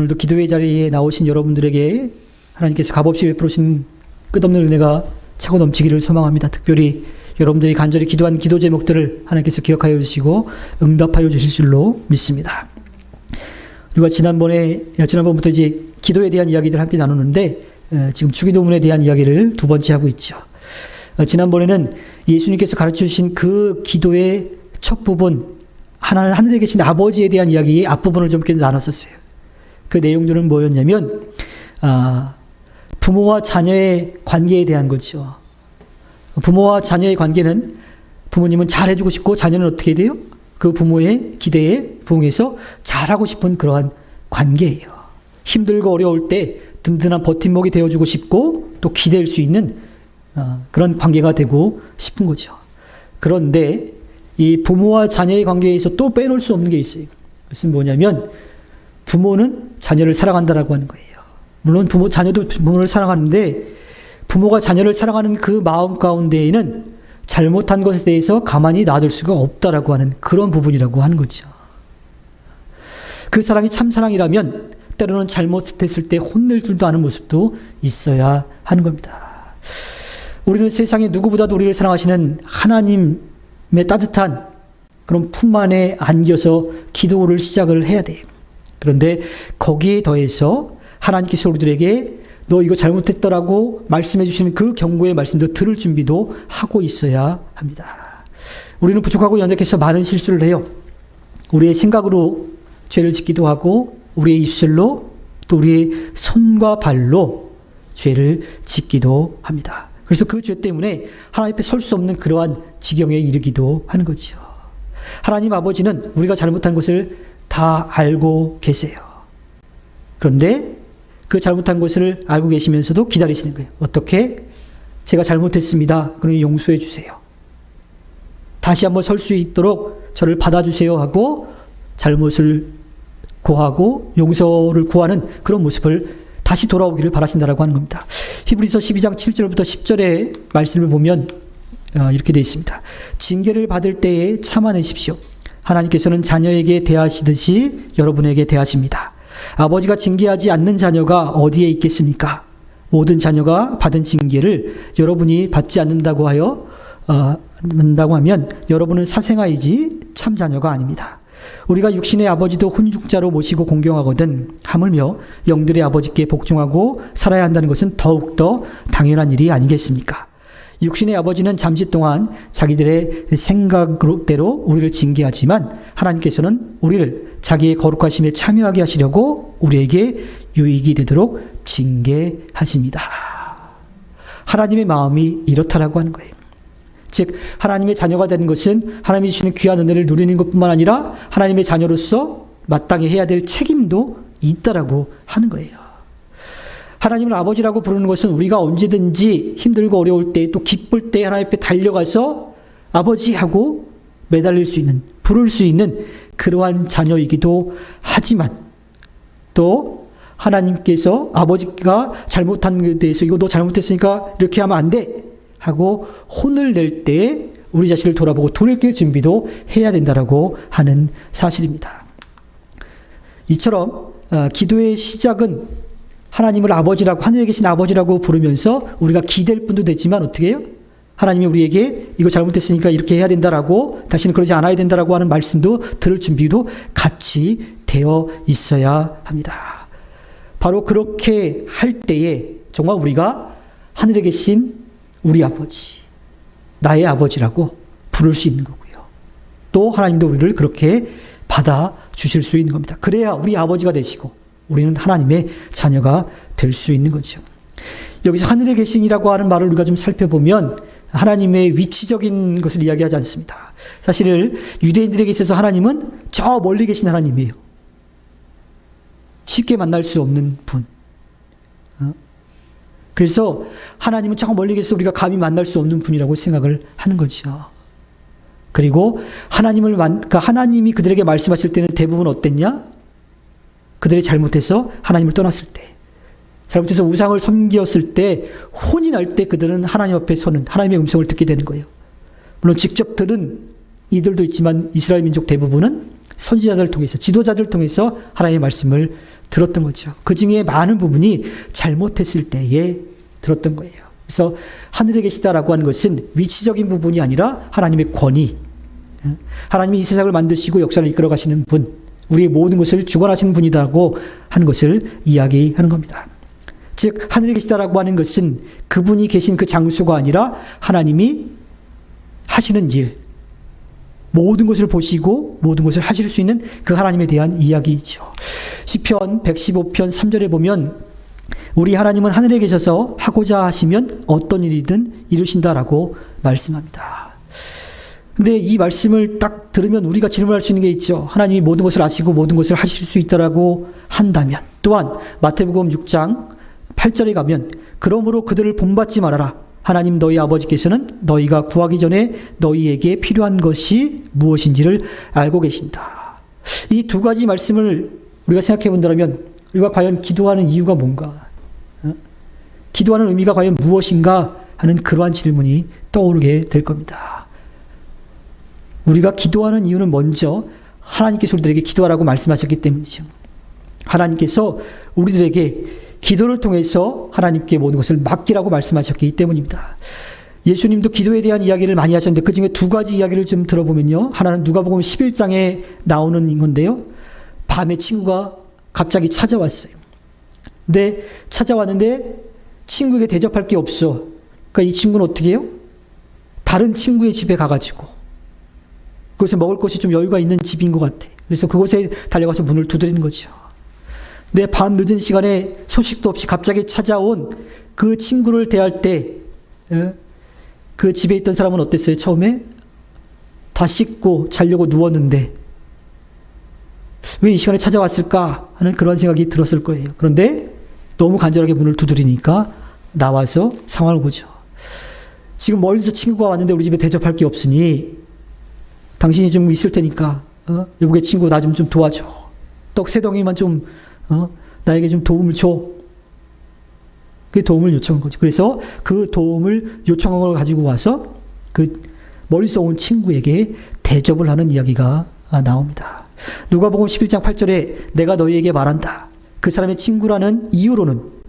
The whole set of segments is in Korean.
오늘도 기도의 자리에 나오신 여러분들에게 하나님께서 값없이 베풀으신 끝없는 은혜가 차고 넘치기를 소망합니다. 특별히 여러분들이 간절히 기도한 기도 제목들을 하나님께서 기억하여 주시고 응답하여 주실 줄로 믿습니다. 우리가 지난번부터 이제 기도에 대한 이야기들 함께 나누는데 지금 주기도문에 대한 이야기를 두 번째 하고 있죠. 지난번에는 예수님께서 가르쳐 주신 그 기도의 첫 부분, 하늘에 계신 아버지에 대한 이야기의 앞부분을 좀 나눴었어요. 그 내용들은 뭐였냐면 부모와 자녀의 관계에 대한 거죠. 부모와 자녀의 관계는 부모님은 잘해주고 싶고 자녀는 어떻게 돼요? 그 부모의 기대에 부응해서 잘하고 싶은 그러한 관계예요. 힘들고 어려울 때 든든한 버팀목이 되어주고 싶고 또 기댈 수 있는 그런 관계가 되고 싶은 거죠. 그런데 이 부모와 자녀의 관계에서 또 빼놓을 수 없는 게 있어요. 그것은 뭐냐면 부모는 자녀를 사랑한다라고 하는 거예요. 물론 자녀도 부모를 사랑하는데 부모가 자녀를 사랑하는 그 마음 가운데에는 잘못한 것에 대해서 가만히 놔둘 수가 없다라고 하는 그런 부분이라고 하는 거죠. 그 사랑이 참 사랑이라면 때로는 잘못했을 때 혼낼 줄도 아는 모습도 있어야 하는 겁니다. 우리는 세상에 누구보다도 우리를 사랑하시는 하나님의 따뜻한 그런 품 안에 안겨서 기도를 시작을 해야 돼요. 그런데 거기에 더해서 하나님께서 우리들에게 너 이거 잘못했더라고 말씀해 주시는 그 경고의 말씀도 들을 준비도 하고 있어야 합니다. 우리는 부족하고 연약해서 많은 실수를 해요. 우리의 생각으로 죄를 짓기도 하고 우리의 입술로 또 우리의 손과 발로 죄를 짓기도 합니다. 그래서 그 죄 때문에 하나님 앞에 설 수 없는 그러한 지경에 이르기도 하는 거죠. 하나님 아버지는 우리가 잘못한 것을 다 알고 계세요. 그런데 그 잘못한 것을 알고 계시면서도 기다리시는 거예요. 어떻게? 제가 잘못했습니다. 그러니 용서해 주세요. 다시 한번 설 수 있도록 저를 받아주세요 하고 잘못을 고하고 용서를 구하는 그런 모습을 다시 돌아오기를 바라신다라고 하는 겁니다. 히브리서 12장 7절부터 10절의 말씀을 보면 이렇게 되어 있습니다. 징계를 받을 때에 참아내십시오. 하나님께서는 자녀에게 대하시듯이 여러분에게 대하십니다. 아버지가 징계하지 않는 자녀가 어디에 있겠습니까? 모든 자녀가 받은 징계를 여러분이 받지 않는다고 하면 여러분은 사생아이지 참 자녀가 아닙니다. 우리가 육신의 아버지도 훈육자로 모시고 공경하거든 하물며 영들의 아버지께 복종하고 살아야 한다는 것은 더욱더 당연한 일이 아니겠습니까? 육신의 아버지는 잠시 동안 자기들의 생각대로 우리를 징계하지만 하나님께서는 우리를 자기의 거룩하심에 참여하게 하시려고 우리에게 유익이 되도록 징계하십니다. 하나님의 마음이 이렇다라고 하는 거예요. 즉 하나님의 자녀가 되는 것은 하나님이 주시는 귀한 은혜를 누리는 것뿐만 아니라 하나님의 자녀로서 마땅히 해야 될 책임도 있다라고 하는 거예요. 하나님을 아버지라고 부르는 것은 우리가 언제든지 힘들고 어려울 때 또 기쁠 때 하나님 앞에 달려가서 아버지하고 매달릴 수 있는, 부를 수 있는 그러한 자녀이기도 하지만 또 하나님께서 아버지가 잘못한 것에 대해서 이거 너 잘못했으니까 이렇게 하면 안 돼 하고 혼을 낼 때 우리 자신을 돌아보고 돌이킬 준비도 해야 된다라고 하는 사실입니다. 이처럼 기도의 시작은 하나님을 아버지라고, 하늘에 계신 아버지라고 부르면서 우리가 기댈 뿐도 되지만 어떻게 해요? 하나님이 우리에게 이거 잘못했으니까 이렇게 해야 된다라고, 다시는 그러지 않아야 된다라고 하는 말씀도 들을 준비도 같이 되어 있어야 합니다. 바로 그렇게 할 때에 정말 우리가 하늘에 계신 우리 아버지, 나의 아버지라고 부를 수 있는 거고요. 또 하나님도 우리를 그렇게 받아주실 수 있는 겁니다. 그래야 우리 아버지가 되시고 우리는 하나님의 자녀가 될 수 있는 거죠. 여기서 하늘에 계신이라고 하는 말을 우리가 좀 살펴보면 하나님의 위치적인 것을 이야기하지 않습니다. 사실 유대인들에게 있어서 하나님은 저 멀리 계신 하나님이에요. 쉽게 만날 수 없는 분. 그래서 하나님은 저 멀리 계셔서 우리가 감히 만날 수 없는 분이라고 생각을 하는 거죠. 그리고 하나님이 그들에게 말씀하실 때는 대부분 어땠냐? 그들이 잘못해서 하나님을 떠났을 때, 잘못해서 우상을 섬겼을 때, 혼이 날 때 그들은 하나님 앞에 서는 하나님의 음성을 듣게 되는 거예요. 물론 직접 들은 이들도 있지만 이스라엘 민족 대부분은 선지자들을 통해서, 지도자들을 통해서 하나님의 말씀을 들었던 거죠. 그 중에 많은 부분이 잘못했을 때에 들었던 거예요. 그래서 하늘에 계시다라고 하는 것은 위치적인 부분이 아니라 하나님의 권위, 하나님이 이 세상을 만드시고 역사를 이끌어 가시는 분, 우리의 모든 것을 주관하시는 분이라고 하는 것을 이야기하는 겁니다. 즉 하늘에 계시다라고 하는 것은 그분이 계신 그 장소가 아니라 하나님이 하시는 일, 모든 것을 보시고 모든 것을 하실 수 있는 그 하나님에 대한 이야기이죠. 시편 115편 3절에 보면 우리 하나님은 하늘에 계셔서 하고자 하시면 어떤 일이든 이루신다라고 말씀합니다. 근데 이 말씀을 딱 들으면 우리가 질문할 수 있는 게 있죠. 하나님이 모든 것을 아시고 모든 것을 하실 수 있다라고 한다면, 또한 마태복음 6장 8절에 가면 그러므로 그들을 본받지 말아라. 하나님 너희 아버지께서는 너희가 구하기 전에 너희에게 필요한 것이 무엇인지를 알고 계신다. 이 두 가지 말씀을 우리가 생각해 본다면 우리가 과연 기도하는 이유가 뭔가, 기도하는 의미가 과연 무엇인가 하는 그러한 질문이 떠오르게 될 겁니다. 우리가 기도하는 이유는 먼저 하나님께서 우리들에게 기도하라고 말씀하셨기 때문이죠. 하나님께서 우리들에게 기도를 통해서 하나님께 모든 것을 맡기라고 말씀하셨기 때문입니다. 예수님도 기도에 대한 이야기를 많이 하셨는데 그 중에 두 가지 이야기를 좀 들어보면요. 하나는 누가복음 11장에 나오는 건데요. 밤에 친구가 갑자기 찾아왔어요. 근데 찾아왔는데 친구에게 대접할 게 없어. 그러니까 이 친구는 어떻게 해요? 다른 친구의 집에 가가지고 그곳에 먹을 것이 좀 여유가 있는 집인 것 같아. 그래서 그곳에 달려가서 문을 두드리는 거죠. 내 밤 늦은 시간에 소식도 없이 갑자기 찾아온 그 친구를 대할 때 그 집에 있던 사람은 어땠어요? 처음에 다 씻고 자려고 누웠는데 왜 이 시간에 찾아왔을까 하는 그런 생각이 들었을 거예요. 그런데 너무 간절하게 문을 두드리니까 나와서 상황을 보죠. 지금 멀리서 친구가 왔는데 우리 집에 대접할 게 없으니 당신이 좀 있을 테니까 여보게 친구 나 좀 도와줘. 떡 3덩이만 좀 나에게 좀 도움을 줘. 그 도움을 요청한 거죠. 그래서 그 도움을 요청한 걸 가지고 와서 그 멀리서 온 친구에게 대접을 하는 이야기가 나옵니다. 누가복음 11장 8절에 내가 너희에게 말한다. 그 사람의 친구라는 이유로는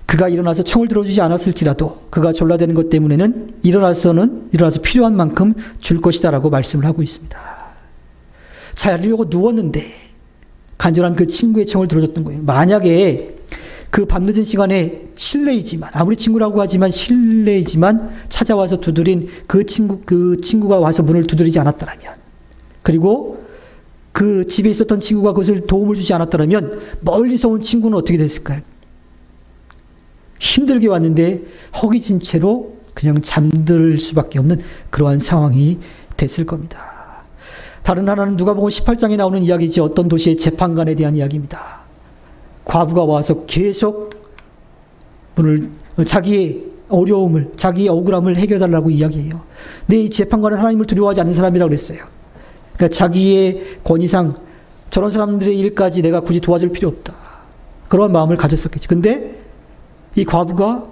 그가 일어나서 청을 들어주지 않았을지라도 그가 졸라대는 것 때문에는 일어나서 필요한 만큼 줄 것이다라고 말씀을 하고 있습니다. 자려고 누웠는데 간절한 그 친구의 청을 들어줬던 거예요. 만약에 그 밤늦은 시간에 실례이지만, 아무리 친구라고 하지만 실례이지만 찾아와서 두드린 그 친구가 와서 문을 두드리지 않았더라면, 그리고 그 집에 있었던 친구가 그것을 도움을 주지 않았더라면 멀리서 온 친구는 어떻게 됐을까요? 힘들게 왔는데 허기진 채로 그냥 잠들 수밖에 없는 그러한 상황이 됐을 겁니다. 다른 하나는 누가복음 18장에 나오는 이야기지, 어떤 도시의 재판관에 대한 이야기입니다. 과부가 와서 계속 자기의 어려움을, 자기의 억울함을 해결해달라고 이야기해요. 근데 이 재판관은 하나님을 두려워하지 않는 사람이라고 그랬어요. 그러니까 자기의 권위상 저런 사람들의 일까지 내가 굳이 도와줄 필요 없다, 그런 마음을 가졌었겠지. 근데 이 과부가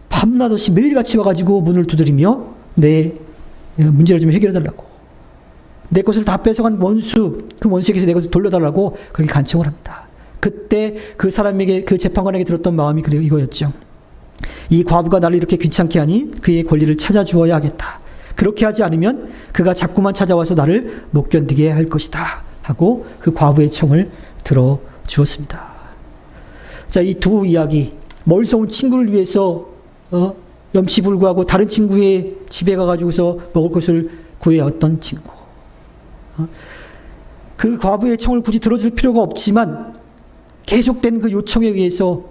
밤낮 없이 매일같이 와가지고 문을 두드리며 내 문제를 좀 해결해달라고, 내 것을 다 뺏어간 원수, 그 원수에게서 내 것을 돌려달라고 그렇게 간청을 합니다. 그때 그 사람에게, 그 재판관에게 들었던 마음이 이거였죠. 이 과부가 나를 이렇게 귀찮게 하니 그의 권리를 찾아주어야 하겠다. 그렇게 하지 않으면 그가 자꾸만 찾아와서 나를 못 견디게 할 것이다 하고 그 과부의 청을 들어주었습니다. 자, 이 두 이야기, 멀리서 온 친구를 위해서 염치불구하고 다른 친구의 집에 가가지고서 먹을 것을 구해왔던 친구, 그 과부의 청을 굳이 들어줄 필요가 없지만 계속된 그 요청에 의해서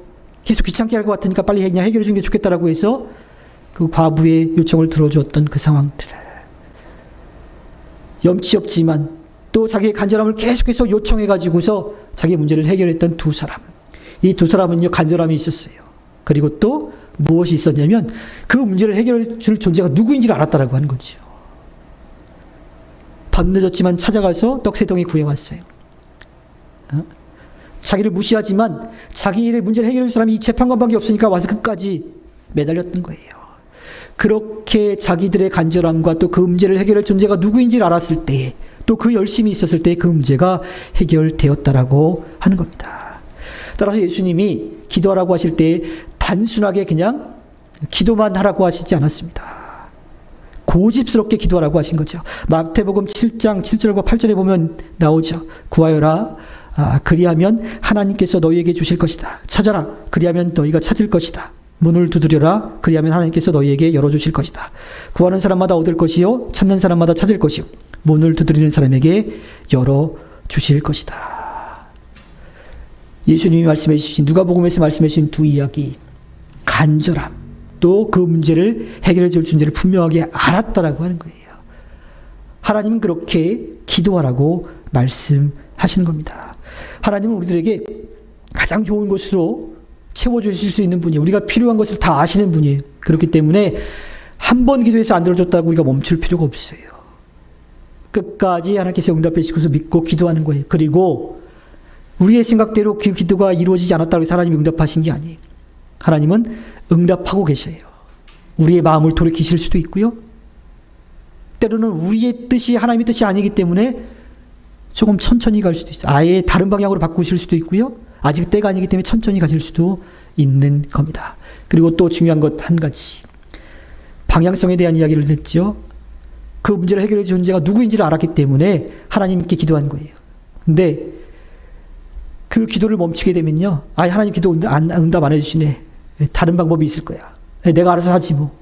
계속 귀찮게 할 것 같으니까 빨리 그냥 해결해 주는 게 좋겠다라고 해서 그 과부의 요청을 들어주었던 그 상황들, 염치 없지만 또 자기의 간절함을 계속해서 요청해 가지고서 자기 문제를 해결했던 두 사람, 이 두 사람은요 간절함이 있었어요. 그리고 또 무엇이 있었냐면 그 문제를 해결해 줄 존재가 누구인지를 알았다라고 하는 거죠. 밤늦었지만 찾아가서 떡 3덩이 구해왔어요. 자기를 무시하지만 자기의 문제를 해결해 줄 사람이 이 재판관밖에 없으니까 와서 끝까지 매달렸던 거예요. 그렇게 자기들의 간절함과 또 그 문제를 해결할 존재가 누구인지를 알았을 때에, 또 그 열심이 있었을 때 그 문제가 해결되었다라고 하는 겁니다. 따라서 예수님이 기도하라고 하실 때 단순하게 그냥 기도만 하라고 하시지 않았습니다. 고집스럽게 기도하라고 하신 거죠. 마태복음 7장 7절과 8절에 보면 나오죠. 구하여라. 그리하면 하나님께서 너희에게 주실 것이다. 찾아라. 그리하면 너희가 찾을 것이다. 문을 두드려라. 그리하면 하나님께서 너희에게 열어주실 것이다. 구하는 사람마다 얻을 것이요 찾는 사람마다 찾을 것이요 문을 두드리는 사람에게 열어주실 것이다. 예수님이 말씀해 주신, 누가복음에서 말씀해 주신 두 이야기, 간절함, 또 그 문제를 해결해 줄 존재를 분명하게 알았다라고 하는 거예요. 하나님은 그렇게 기도하라고 말씀하시는 겁니다. 하나님은 우리들에게 가장 좋은 것으로 채워주실 수 있는 분이에요. 우리가 필요한 것을 다 아시는 분이에요. 그렇기 때문에 한 번 기도해서 안 들어줬다고 우리가 멈출 필요가 없어요. 끝까지 하나님께서 응답해 주셔서 믿고 기도하는 거예요. 그리고 우리의 생각대로 그 기도가 이루어지지 않았다고 해서 하나님이 응답하신 게 아니에요. 하나님은 응답하고 계세요. 우리의 마음을 돌이키실 수도 있고요. 때로는 우리의 뜻이 하나님의 뜻이 아니기 때문에 조금 천천히 갈 수도 있어요. 아예 다른 방향으로 바꾸실 수도 있고요. 아직 때가 아니기 때문에 천천히 가실 수도 있는 겁니다. 그리고 또 중요한 것 한 가지. 방향성에 대한 이야기를 했죠. 그 문제를 해결해 줄 존재가 누구인지를 알았기 때문에 하나님께 기도한 거예요. 근데 그 기도를 멈추게 되면요. 하나님 기도 응답 안 해주시네. 다른 방법이 있을 거야. 내가 알아서 하지 뭐.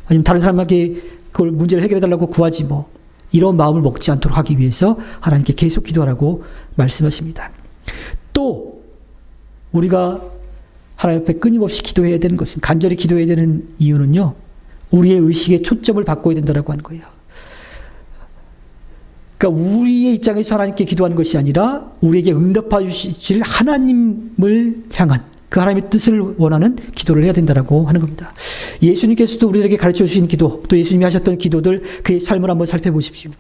아니면 다른 사람에게 그걸 문제를 해결해달라고 구하지 뭐. 이런 마음을 먹지 않도록 하기 위해서 하나님께 계속 기도하라고 말씀하십니다. 또 우리가 하나님 앞에 끊임없이 기도해야 되는 것은, 간절히 기도해야 되는 이유는요. 우리의 의식에 초점을 바꿔야 된다고 하는 거예요. 그러니까 우리의 입장에서 하나님께 기도하는 것이 아니라 우리에게 응답해 주실 하나님을 향한, 그 하나님의 뜻을 원하는 기도를 해야 된다고 하는 겁니다. 예수님께서도 우리에게 가르쳐 주신 기도, 또 예수님이 하셨던 기도들, 그의 삶을 한번 살펴보십시오.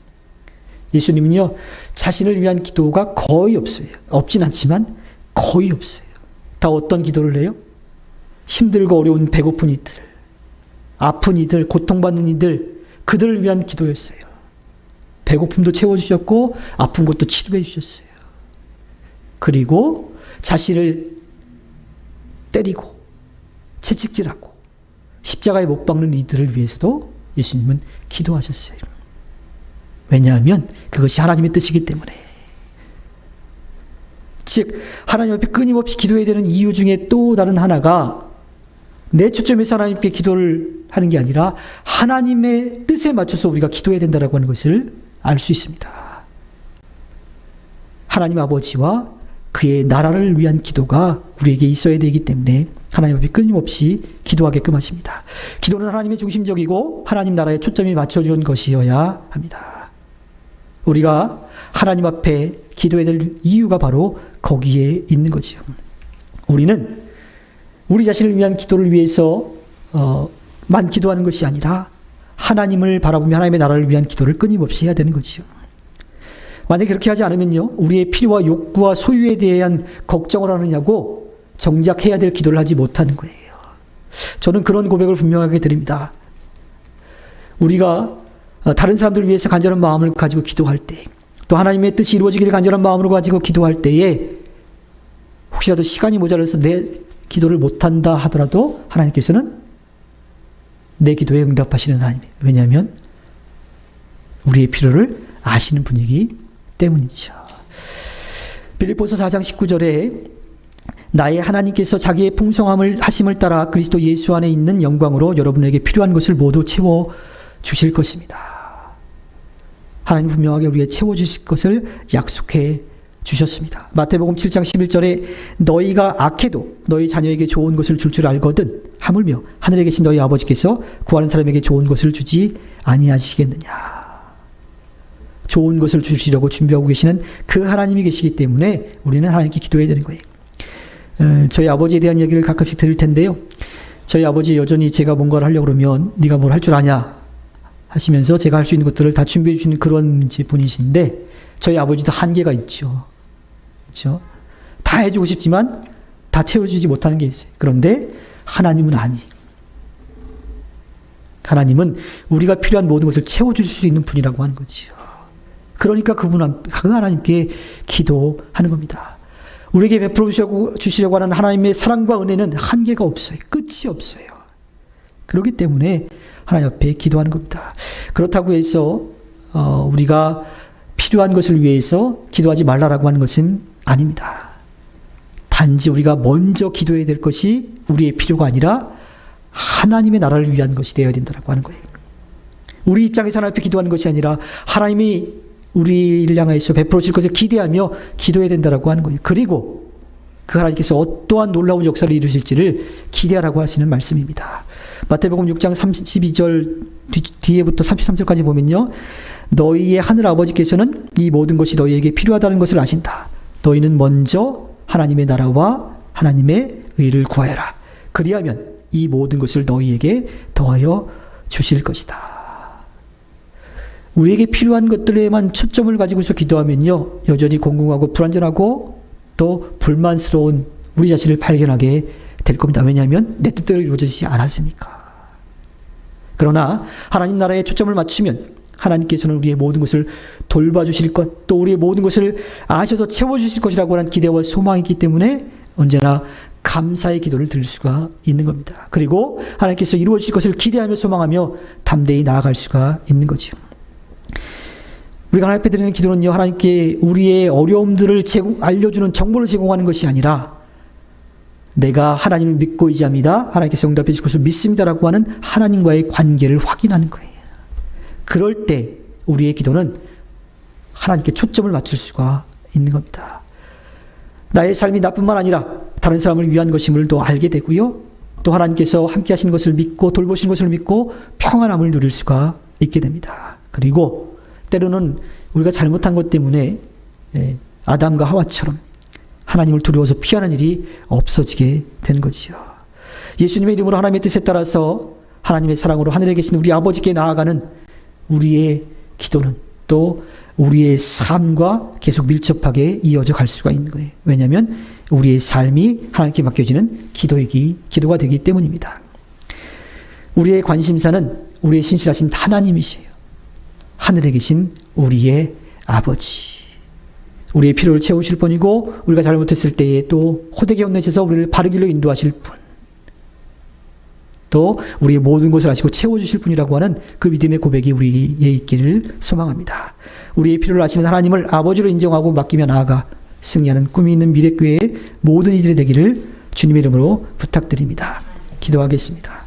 예수님은요, 자신을 위한 기도가 거의 없어요. 없진 않지만 거의 없어요. 다 어떤 기도를 해요? 힘들고 어려운 배고픈 이들, 아픈 이들, 고통받는 이들, 그들을 위한 기도였어요. 배고픔도 채워주셨고 아픈 것도 치료해 주셨어요. 그리고 자신을 때리고 채찍질하고 십자가에 못 박는 이들을 위해서도 예수님은 기도하셨어요. 왜냐하면 그것이 하나님의 뜻이기 때문에. 즉 하나님 앞에 끊임없이 기도해야 되는 이유 중에 또 다른 하나가, 내 초점에서 하나님께 기도를 하는 게 아니라 하나님의 뜻에 맞춰서 우리가 기도해야 된다고 하는 것을 알 수 있습니다. 하나님 아버지와 그의 나라를 위한 기도가 우리에게 있어야 되기 때문에 하나님 앞에 끊임없이 기도하게끔 하십니다. 기도는 하나님의 중심적이고 하나님 나라에 초점이 맞춰준 것이어야 합니다. 우리가 하나님 앞에 기도해야 될 이유가 바로 거기에 있는 거지요. 우리는 우리 자신을 위한 기도를 위해서만 기도하는 것이 아니라 하나님을 바라보며 하나님의 나라를 위한 기도를 끊임없이 해야 되는 거지요. 만약에 그렇게 하지 않으면요, 우리의 필요와 욕구와 소유에 대한 걱정을 하느냐고 정작 해야 될 기도를 하지 못하는 거예요. 저는 그런 고백을 분명하게 드립니다. 우리가 다른 사람들을 위해서 간절한 마음을 가지고 기도할 때, 또 하나님의 뜻이 이루어지기를 간절한 마음으로 가지고 기도할 때에 혹시라도 시간이 모자라서 내 기도를 못한다 하더라도 하나님께서는 내 기도에 응답하시는 하나님이에요. 왜냐하면 우리의 필요를 아시는 분이기 때문이죠. 빌립보서 4장 19절에 나의 하나님께서 자기의 풍성함을 하심을 따라 그리스도 예수 안에 있는 영광으로 여러분에게 필요한 것을 모두 채워 주실 것입니다. 하나님 분명하게 우리에게 채워 주실 것을 약속해 주셨습니다. 마태복음 7장 11절에 너희가 악해도 너희 자녀에게 좋은 것을 줄 줄 알거든 하물며 하늘에 계신 너희 아버지께서 구하는 사람에게 좋은 것을 주지 아니하시겠느냐. 좋은 것을 주시려고 준비하고 계시는 그 하나님이 계시기 때문에 우리는 하나님께 기도해야 되는 거예요. 저희 아버지에 대한 얘기를 가끔씩 들을 텐데요. 저희 아버지 여전히 제가 뭔가를 하려고 그러면 네가 뭘 할 줄 아냐 하시면서 제가 할 수 있는 것들을 다 준비해 주시는 그런 분이신데, 저희 아버지도 한계가 있죠. 그렇죠? 다 해주고 싶지만 다 채워주지 못하는 게 있어요. 그런데 하나님은 아니. 하나님은 우리가 필요한 모든 것을 채워줄 수 있는 분이라고 하는 거죠. 그러니까 그 하나님께 기도하는 겁니다. 우리에게 베풀어 주시려고 하는 하나님의 사랑과 은혜는 한계가 없어요. 끝이 없어요. 그렇기 때문에 하나님 앞에 기도하는 겁니다. 그렇다고 해서 우리가 필요한 것을 위해서 기도하지 말라라고 하는 것은 아닙니다. 단지 우리가 먼저 기도해야 될 것이 우리의 필요가 아니라 하나님의 나라를 위한 것이 되어야 된다고 하는 거예요. 우리 입장에서 하나님 앞에 기도하는 것이 아니라 하나님이 우리를 향해서 베풀어 주실 것을 기대하며 기도해야 된다고 하는 거예요. 그리고 그 하나님께서 어떠한 놀라운 역사를 이루실지를 기대하라고 하시는 말씀입니다. 마태복음 6장 32절 뒤에부터 33절까지 보면요. 너희의 하늘 아버지께서는 이 모든 것이 너희에게 필요하다는 것을 아신다. 너희는 먼저 하나님의 나라와 하나님의 의를 구하여라. 그리하면 이 모든 것을 너희에게 더하여 주실 것이다. 우리에게 필요한 것들에만 초점을 가지고서 기도하면요. 여전히 공공하고 불완전하고 또 불만스러운 우리 자신을 발견하게 될 겁니다. 왜냐하면 내 뜻대로 이루어지지 않았으니까. 그러나 하나님 나라에 초점을 맞추면 하나님께서는 우리의 모든 것을 돌봐주실 것, 또 우리의 모든 것을 아셔서 채워주실 것이라고 하는 기대와 소망이 있기 때문에 언제나 감사의 기도를 드릴 수가 있는 겁니다. 그리고 하나님께서 이루어주실 것을 기대하며 소망하며 담대히 나아갈 수가 있는 거죠. 우리가 하나님 앞에 드리는 기도는요, 하나님께 우리의 어려움들을 알려주는 정보를 제공하는 것이 아니라 내가 하나님을 믿고 의지합니다. 하나님께서 응답해 주실 것을 믿습니다라고 하는 하나님과의 관계를 확인하는 거예요. 그럴 때 우리의 기도는 하나님께 초점을 맞출 수가 있는 겁니다. 나의 삶이 나뿐만 아니라 다른 사람을 위한 것임을 또 알게 되고요. 또 하나님께서 함께 하시는 것을 믿고 돌보시는 것을 믿고 평안함을 누릴 수가 있게 됩니다. 그리고 때로는 우리가 잘못한 것 때문에 아담과 하와처럼 하나님을 두려워서 피하는 일이 없어지게 되는 거지요. 예수님의 이름으로 하나님의 뜻에 따라서 하나님의 사랑으로 하늘에 계신 우리 아버지께 나아가는 우리의 기도는 또 우리의 삶과 계속 밀접하게 이어져 갈 수가 있는 거예요. 왜냐하면 우리의 삶이 하나님께 맡겨지는 기도가 되기 때문입니다. 우리의 관심사는 우리의 신실하신 하나님이세요. 하늘에 계신 우리의 아버지. 우리의 필요를 채우실 분이고 우리가 잘못했을 때에 또 호되게 혼내셔서 우리를 바른 길로 인도하실 분. 또 우리의 모든 것을 아시고 채워주실 분이라고 하는 그 믿음의 고백이 우리에 있기를 소망합니다. 우리의 필요를 아시는 하나님을 아버지로 인정하고 맡기며 나아가 승리하는 꿈이 있는 미래교회의 모든 이들이 되기를 주님의 이름으로 부탁드립니다. 기도하겠습니다.